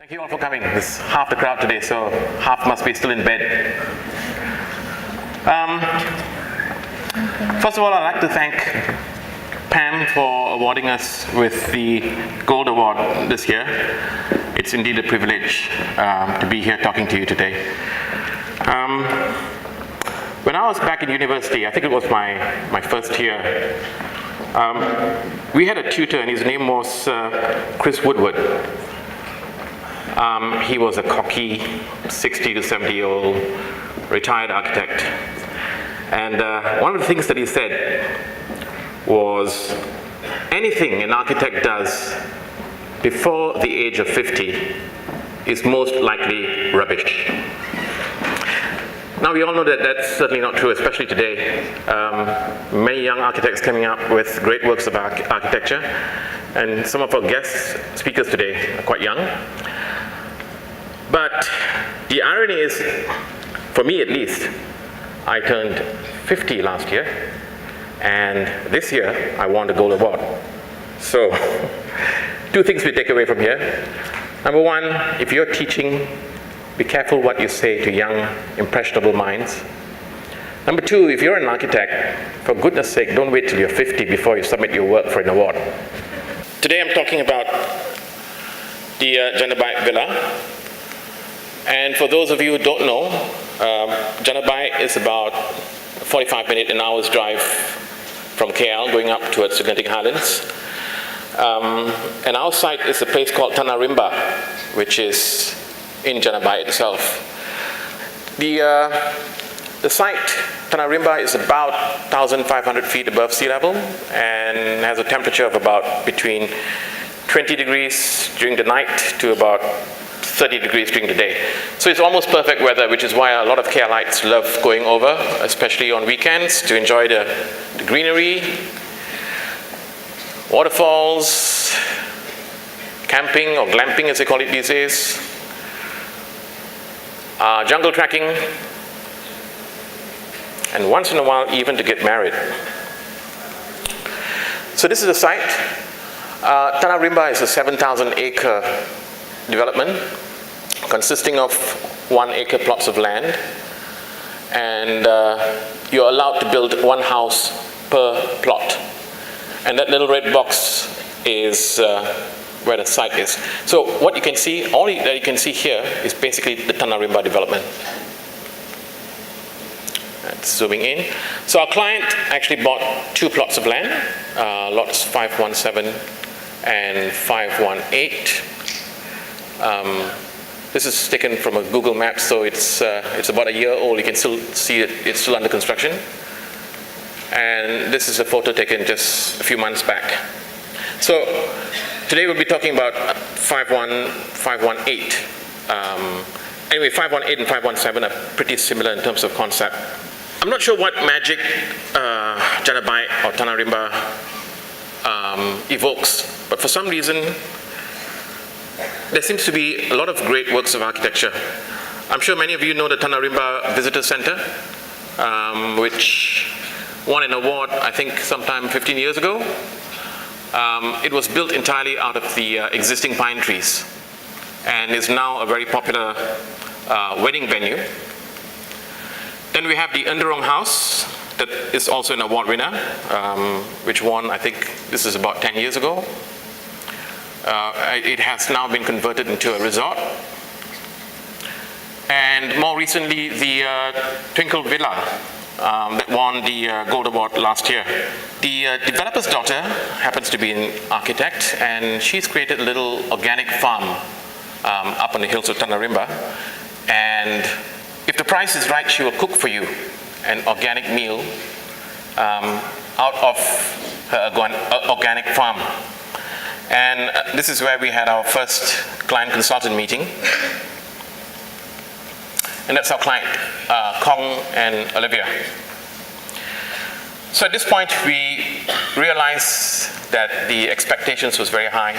Thank you all for coming. There's half the crowd today, so half must be still in bed. First of all, I'd like to thank PAM for awarding us with the Gold Award this year. It's indeed a privilege to be here talking to you today. When I was back in university, I think it was my first year, we had a tutor and his name was Chris Woodward. He was a cocky 60 to 70-year-old retired architect. And one of the things that he said was, anything an architect does before the age of 50 is most likely rubbish. Now we all know that that's certainly not true, especially today. Many young architects coming up with great works of architecture, and some of our guest speakers today are quite young. But the irony is, for me at least, I turned 50 last year, and this year I won the Gold Award. So, two things we take away from here. Number one, if you're teaching, be careful what you say to young, impressionable minds. Number two, if you're an architect, for goodness sake, don't wait till you're 50 before you submit your work for an award. Today I'm talking about the JANDABAIK Villa. And for those of you who don't know, JANDABAIK is about a 45-minute, an hour's drive from KL going up towards the Genting Highlands. And our site is a place called Tanah Rimba, which is in JANDABAIK itself. The site, Tanah Rimba, is about 1,500 feet above sea level and has a temperature of about between 20 degrees during the night to about 30 degrees during the day. So it's almost perfect weather, which is why a lot of KLites love going over, especially on weekends, to enjoy the greenery, waterfalls, camping or glamping as they call it these days, jungle trekking, and once in a while even to get married. So this is the site. Tanah Rimba is a 7,000-acre development consisting of 1-acre plots of land, and you're allowed to build one house per plot. And that little red box is where the site is. So what you can see, all that you can see here is basically the Tanah Rimba development. That's zooming in. So our client actually bought two plots of land, lots 517 and 518. This is taken from a Google Maps, so it's about a year old. You can still see it, it's still under construction. And this is a photo taken just a few months back. So today we'll be talking about 518. Anyway, 518 and 517 are pretty similar in terms of concept. I'm not sure what magic JANDABAIK or Tanah Rimba evokes, but for some reason there seems to be a lot of great works of architecture. I'm sure many of you know the Tanah Rimba Visitor Center, which won an award, I think, sometime 15 years ago. It was built entirely out of the existing pine trees and is now a very popular wedding venue. Then we have the Enderong House, that is also an award winner, which won, I think, this is about 10 years ago. It has now been converted into a resort. And more recently, the Twinkle Villa that won the Gold Award last year. The developer's daughter happens to be an architect, and she's created a little organic farm up on the hills of Tanah Rimba. And if the price is right, she will cook for you an organic meal out of her organic farm. And this is where we had our first client consultant meeting. And that's our client, Kong and Olivia. So at this point, we realized that the expectations was very high,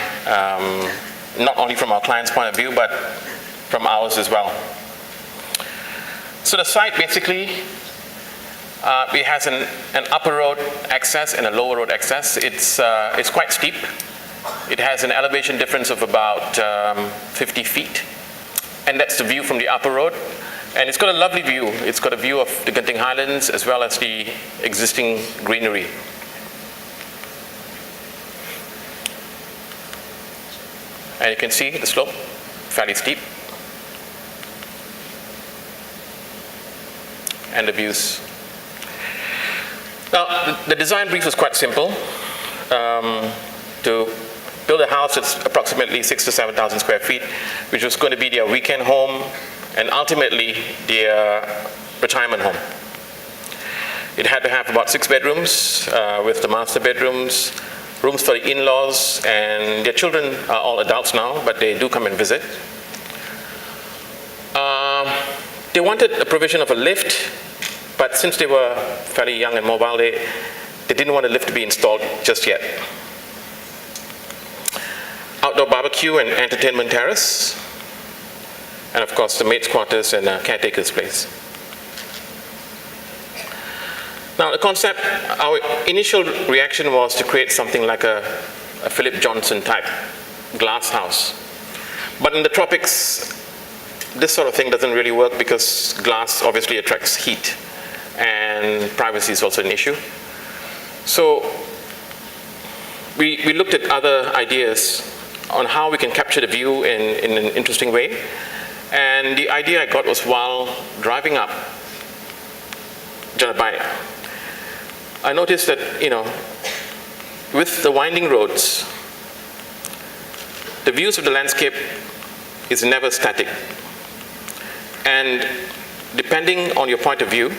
not only from our client's point of view, but from ours as well. So the site basically, it has an upper road access and a lower road access. It's quite steep. It has an elevation difference of about 50 feet. And that's the view from the upper road. And it's got a lovely view. It's got a view of the Genting Highlands as well as the existing greenery. And you can see the slope, fairly steep. And the views. Now, the design brief was quite simple. To build a house that's approximately 6,000 to 7,000 square feet, which was going to be their weekend home and ultimately their retirement home. It had to have about 6 bedrooms with the master bedrooms, rooms for the in-laws, and their children are all adults now, but they do come and visit. They wanted a provision of a lift, but since they were fairly young and mobile, they didn't want a lift to be installed just yet. Outdoor barbecue and entertainment terrace, and of course the maid's quarters and caretaker's place. Now the concept, our initial reaction was to create something like a Philip Johnson type glass house. But in the tropics, this sort of thing doesn't really work because glass obviously attracts heat and privacy is also an issue. So we looked at other ideas on how we can capture the view in an interesting way. And the idea I got was while driving up JANDABAIK, I noticed that, with the winding roads, the views of the landscape is never static. And depending on your point of view,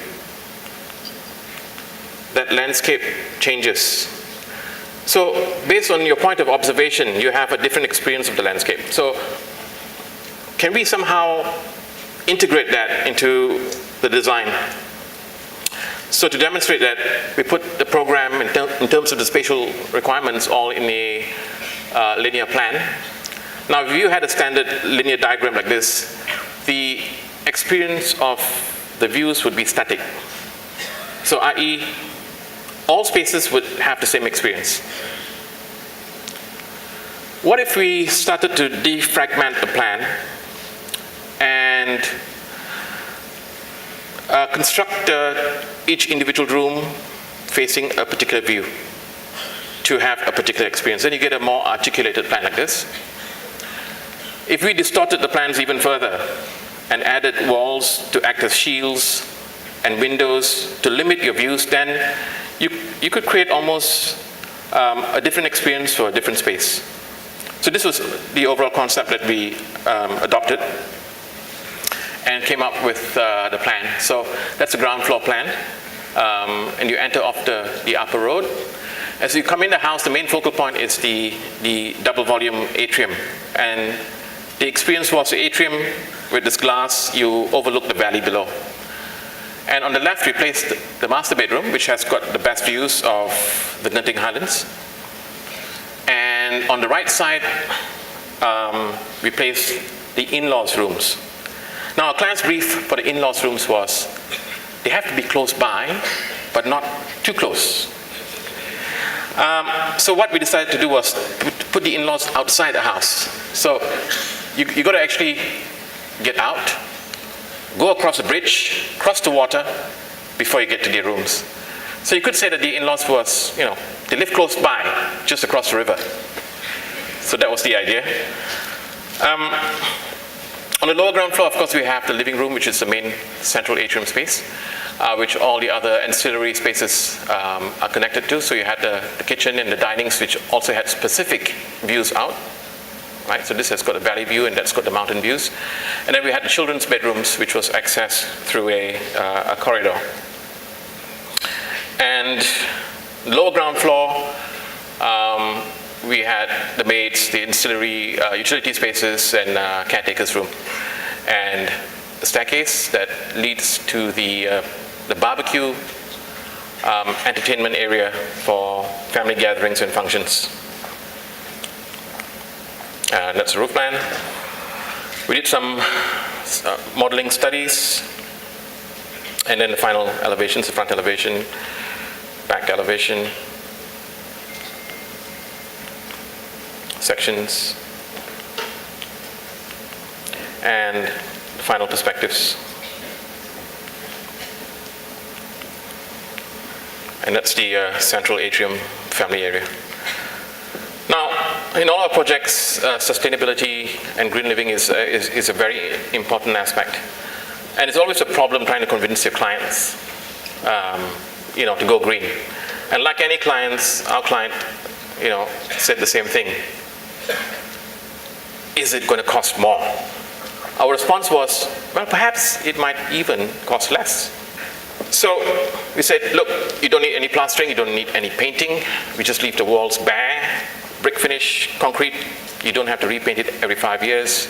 that landscape changes. So based on your point of observation, you have a different experience of the landscape. So can we somehow integrate that into the design? So to demonstrate that, we put the program in terms of the spatial requirements all in a linear plan. Now, if you had a standard linear diagram like this, the experience of the views would be static. So i.e., all spaces would have the same experience. What if we started to defragment the plan and construct each individual room facing a particular view to have a particular experience? Then you get a more articulated plan like this. If we distorted the plans even further and added walls to act as shields and windows to limit your views, then you could create almost a different experience for a different space. So this was the overall concept that we adopted and came up with the plan. So that's the ground floor plan. And you enter off the upper road. As you come in the house, the main focal point is the double volume atrium. And the experience was the atrium with this glass, you overlook the valley below. And on the left, we placed the master bedroom, which has got the best views of the Genting Highlands. And on the right side, we placed the in-laws rooms. Now, our client's brief for the in-laws rooms was, they have to be close by, but not too close. So what we decided to do was to put the in-laws outside the house. So you got to actually get out, go across the bridge, cross the water before you get to their rooms. So you could say that the in-laws was, they live close by, just across the river. So that was the idea. On the lower ground floor, of course, we have the living room, which is the main central atrium space, which all the other ancillary spaces are connected to. So you had the kitchen and the dinings, which also had specific views out. Right? So this has got a valley view and that's got the mountain views. And then we had the children's bedrooms, which was accessed through a corridor. And lower ground floor, we had the maids, the ancillary utility spaces, and caretaker's room. And the staircase that leads to the barbecue entertainment area for family gatherings and functions. And that's the roof plan. We did some modeling studies, and then the final elevations, the front elevation, back elevation. sections, and the final perspectives. And that's the central atrium family area. Now, in all our projects, sustainability and green living is a very important aspect. And it's always a problem trying to convince your clients to go green. And like any clients, our client said the same thing. Is it going to cost more? Our response was, well, perhaps it might even cost less. So we said, look, you don't need any plastering, you don't need any painting. We just leave the walls bare, brick finish, concrete. You don't have to repaint it every 5 years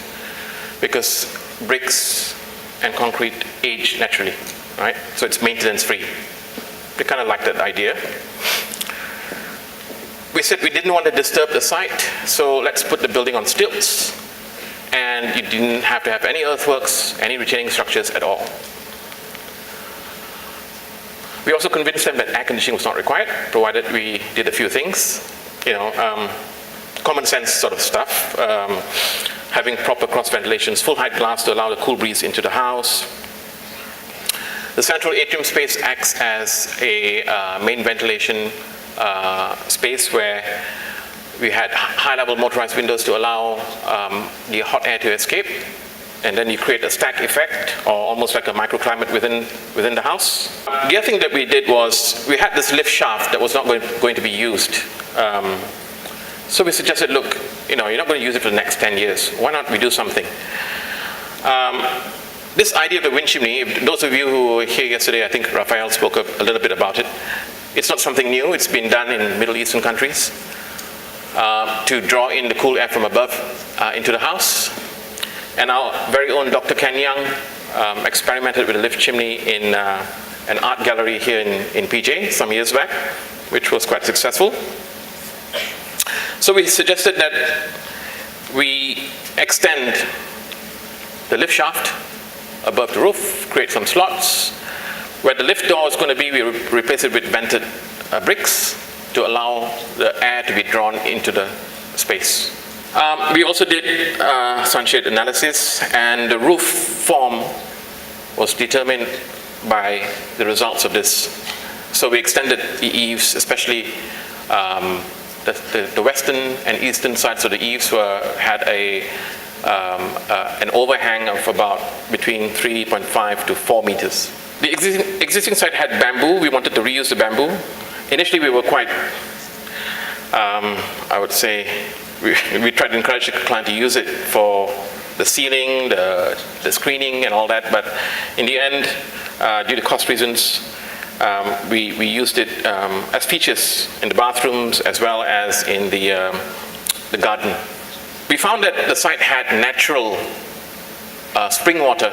because bricks and concrete age naturally, right? So it's maintenance free. We kind of liked that idea. We said we didn't want to disturb the site, so let's put the building on stilts. And you didn't have to have any earthworks, any retaining structures at all. We also convinced them that air conditioning was not required, provided we did a few things, common sense sort of stuff, having proper cross ventilations, full height glass to allow the cool breeze into the house. The central atrium space acts as a main ventilation space where we had high-level motorized windows to allow the hot air to escape. And then you create a stack effect, or almost like a microclimate within the house. The other thing that we did was, we had this lift shaft that was not going to be used. So we suggested, look, you're not going to use it for the next 10 years. Why not we do something? This idea of the wind chimney, those of you who were here yesterday, I think Raphael spoke a little bit about it. It's not something new. It's been done in Middle Eastern countries to draw in the cool air from above into the house. And our very own Dr. Ken Young experimented with a lift chimney in an art gallery here in PJ some years back, which was quite successful. So we suggested that we extend the lift shaft above the roof, create some slots. Where the lift door is going to be, we replace it with vented bricks to allow the air to be drawn into the space. We also did sunshade analysis, and the roof form was determined by the results of this. So we extended the eaves, especially the western and eastern sides of the eaves had an overhang of about between 3.5 to 4 meters. The existing site had bamboo. We wanted to reuse the bamboo. Initially, we were quite, I would say, we tried to encourage the client to use it for the ceiling, the screening and all that, but in the end, due to cost reasons, we used it as features in the bathrooms as well as in the garden. We found that the site had natural spring water,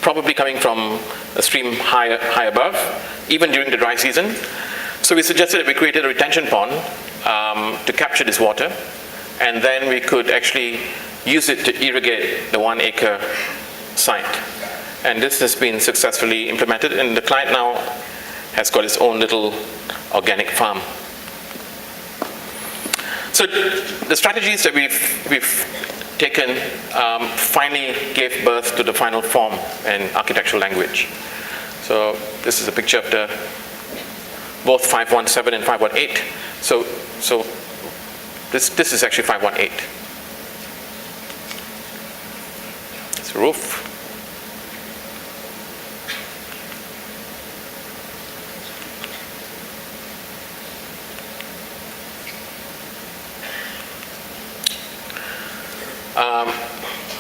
probably coming from a stream high above, even during the dry season. So we suggested that we created a retention pond to capture this water, and then we could actually use it to irrigate the 1 acre site. And this has been successfully implemented, and the client now has got his own little organic farm. So the strategies that we've taken finally gave birth to the final form and architectural language. So this is a picture of both 517 and 518. So this is actually 518. It's a roof.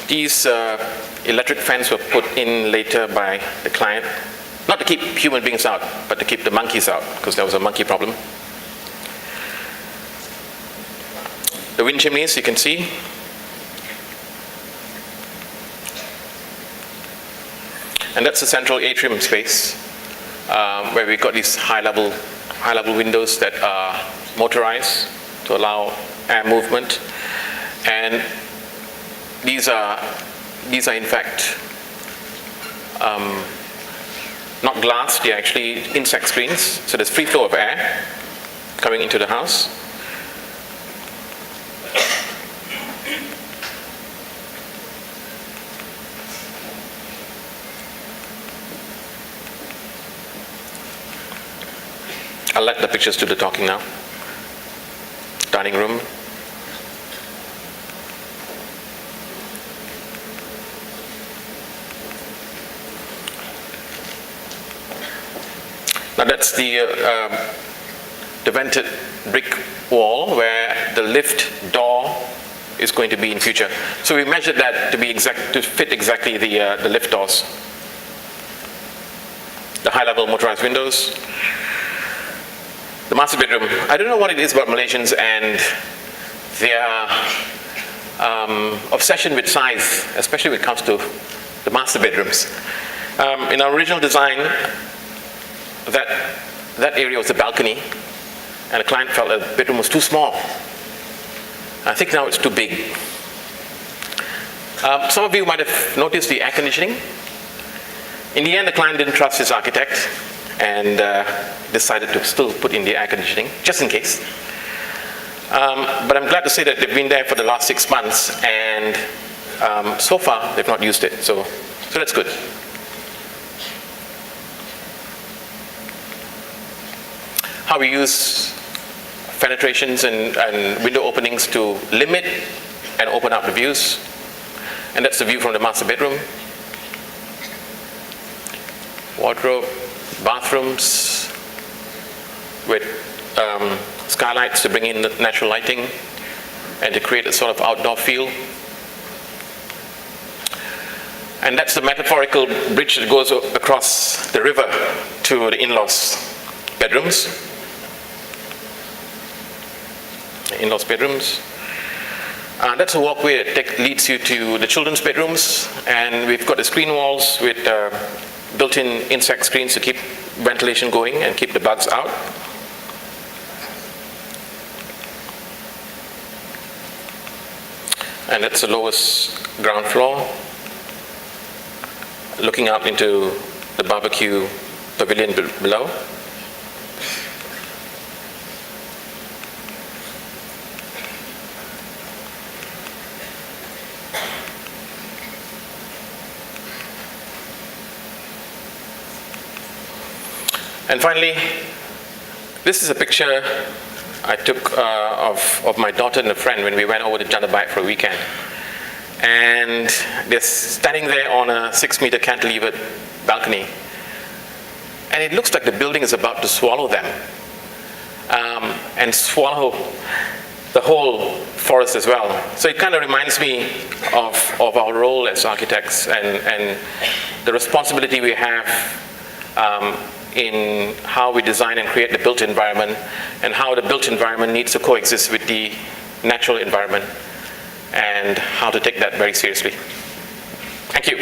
These electric fans were put in later by the client, not to keep human beings out, but to keep the monkeys out, because there was a monkey problem. The wind chimneys, you can see. And that's the central atrium space, where we got these high-level windows that are motorized to allow air movement. And these are in fact not glass, they're actually insect screens. So there's free flow of air coming into the house. let the pictures do the talking now. Dining room. Now that's the vented brick wall where the lift door is going to be in future. So we measured that to fit exactly the lift doors. The high-level motorized windows. The master bedroom. I don't know what it is about Malaysians and their obsession with size, especially when it comes to the master bedrooms. In our original design, that area was the balcony, and the client felt that the bedroom was too small. I think now it's too big. Some of you might have noticed the air conditioning. In the end, the client didn't trust his architect and decided to still put in the air conditioning, just in case. But I'm glad to say that they've been there for the last 6 months, and so far they've not used it, so that's good. How we use penetrations and window openings to limit and open up the views. And that's the view from the master bedroom. Wardrobe, bathrooms with skylights to bring in the natural lighting and to create a sort of outdoor feel. And that's the metaphorical bridge that goes across the river to the in-laws' bedrooms. In-laws' bedrooms. That's a walkway that leads you to the children's bedrooms, and we've got the screen walls with built-in insect screens to keep ventilation going and keep the bugs out. And that's the lowest ground floor, looking out into the barbecue pavilion below. And finally, this is a picture I took of my daughter and a friend when we went over to JANDABAIK for a weekend. And they're standing there on a 6-meter cantilevered balcony. And it looks like the building is about to swallow them and swallow the whole forest as well. So it kind of reminds me of our role as architects and the responsibility we have in how we design and create the built environment, and how the built environment needs to coexist with the natural environment, and how to take that very seriously. Thank you.